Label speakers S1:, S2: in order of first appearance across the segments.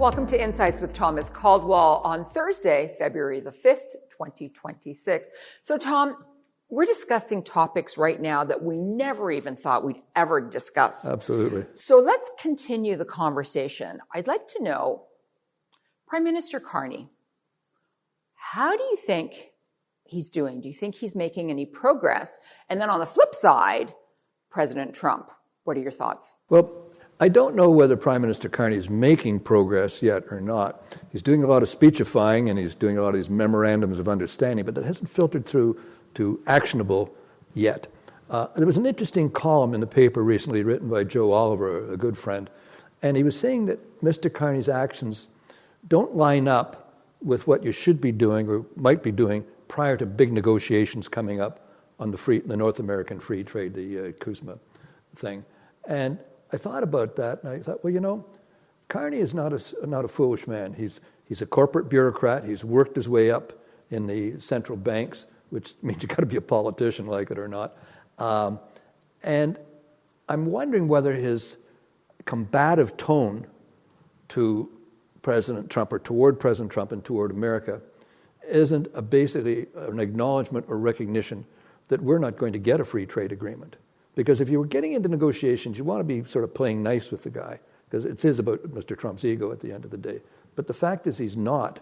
S1: Welcome to Insights with Thomas Caldwell on Thursday, February the 5th, 2026. So Tom, we're discussing topics right now that we never even thought we'd ever discuss.
S2: Absolutely.
S1: So let's continue the conversation. I'd like to know, Prime Minister Carney, how do you think he's doing? Do you think he's making any progress? And then on the flip side, President Trump, what are your thoughts?
S2: Well, I don't know whether Prime Minister Carney is making progress yet or not. He's doing a lot of speechifying and he's doing a lot of these memorandums of understanding, but that hasn't filtered through to actionable yet. There was an interesting column in the paper recently written by Joe Oliver, a good friend, and he was saying that Mr. Carney's actions don't line up with what you should be doing or might be doing prior to big negotiations coming up on the North American free trade, the CUSMA thing. And I thought about that, and I thought, well, you know, Carney is not a foolish man. He's a corporate bureaucrat. He's worked his way up in the central banks, which means you've got to be a politician, like it or not. And I'm wondering whether his combative tone to President Trump or toward President Trump and toward America isn't basically an acknowledgement or recognition that we're not going to get a free trade agreement. Because if you were getting into negotiations, you want to be sort of playing nice with the guy, because it is about Mr. Trump's ego at the end of the day. But the fact is he's not.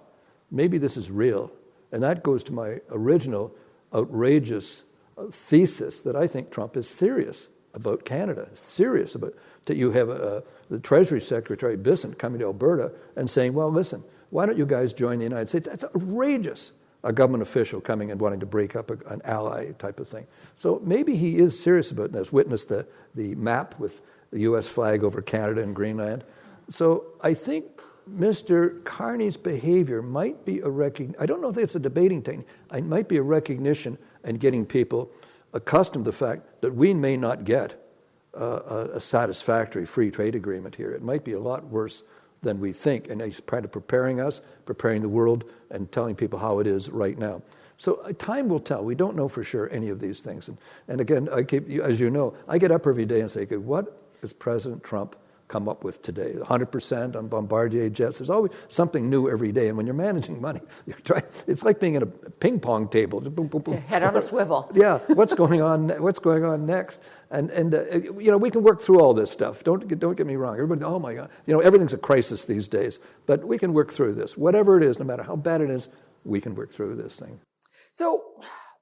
S2: Maybe this is real. And that goes to my original outrageous thesis that I think Trump is serious about Canada, serious about that you have the Treasury Secretary Bissett coming to Alberta and saying, well, listen, why don't you guys join the United States? That's outrageous. A government official coming and wanting to break up an ally type of thing. So maybe he is serious about this. Witness the map with the U.S. flag over Canada and Greenland. So I think Mr. Carney's behavior might be I don't know if it's a debating technique. It might be a recognition and getting people accustomed to the fact that we may not get a satisfactory free trade agreement here. It might be a lot worse than we think, and he's kind of preparing the world, and telling people how it is right now. So time will tell. We don't know for sure any of these things. And again, as you know, I get up every day and say, okay, what has President Trump come up with today? 100% on Bombardier jets. There's always something new every day. And when you're managing money, it's like being at a ping pong table. Boom, boom, boom.
S1: Head on a swivel.
S2: Yeah. What's going on? What's going on next? And you know, we can work through all this stuff. Don't get me wrong. Everybody, oh my God, you know, everything's a crisis these days. But we can work through this. Whatever it is, no matter how bad it is, we can work through this thing.
S1: So,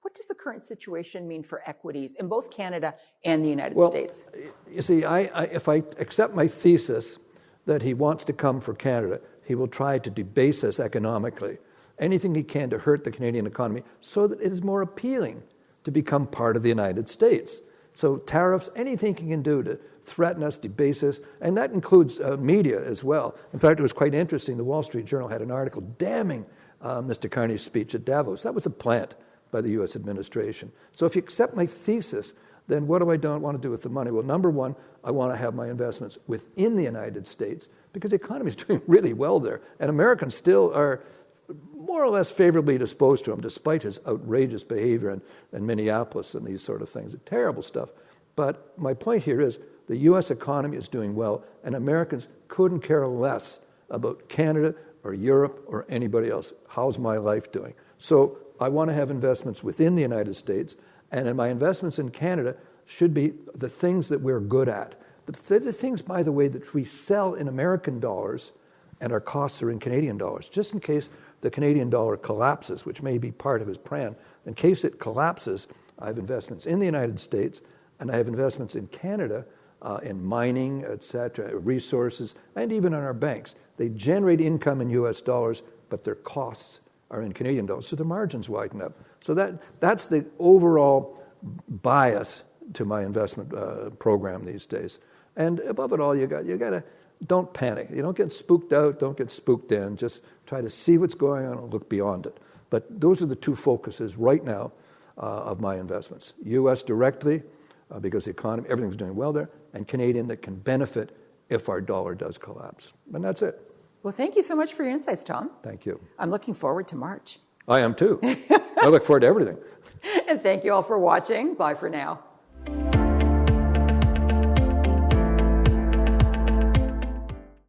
S1: what does the current situation mean for equities in both Canada and the United States?
S2: You see, if I accept my thesis that he wants to come for Canada, he will try to debase us economically, anything he can to hurt the Canadian economy so that it is more appealing to become part of the United States. So tariffs, anything he can do to threaten us, debase us, and that includes media as well. In fact, it was quite interesting. The Wall Street Journal had an article damning Mr. Carney's speech at Davos. That was a plant by the U.S. administration. So if you accept my thesis, then what do I don't want to do with the money? Well, number one, I want to have my investments within the United States because the economy is doing really well there. And Americans still are more or less favorably disposed to him, despite his outrageous behavior in Minneapolis and these sort of things. Terrible stuff. But my point here is the U.S. economy is doing well, and Americans couldn't care less about Canada or Europe or anybody else. How's my life doing? So I want to have investments within the United States, and my investments in Canada should be the things that we're good at. The things, by the way, that we sell in American dollars and our costs are in Canadian dollars, just in case the Canadian dollar collapses, which may be part of his plan. In case it collapses, I have investments in the United States, and I have investments in Canada, in mining, etc., resources, and even in our banks. They generate income in U.S. dollars, but their costs are in Canadian dollars, so the margins widen up. So that's the overall bias to my investment program these days. And above it all, you got to don't panic. You don't get spooked out, don't get spooked in. Just try to see what's going on and look beyond it. But those are the two focuses right now of my investments. U.S. directly, because the economy, everything's doing well there, and Canadian that can benefit if our dollar does collapse. And that's it.
S1: Well, thank you so much for your insights, Tom.
S2: Thank you.
S1: I'm looking forward to March.
S2: I am too. I look forward to everything.
S1: And thank you all for watching. Bye for now.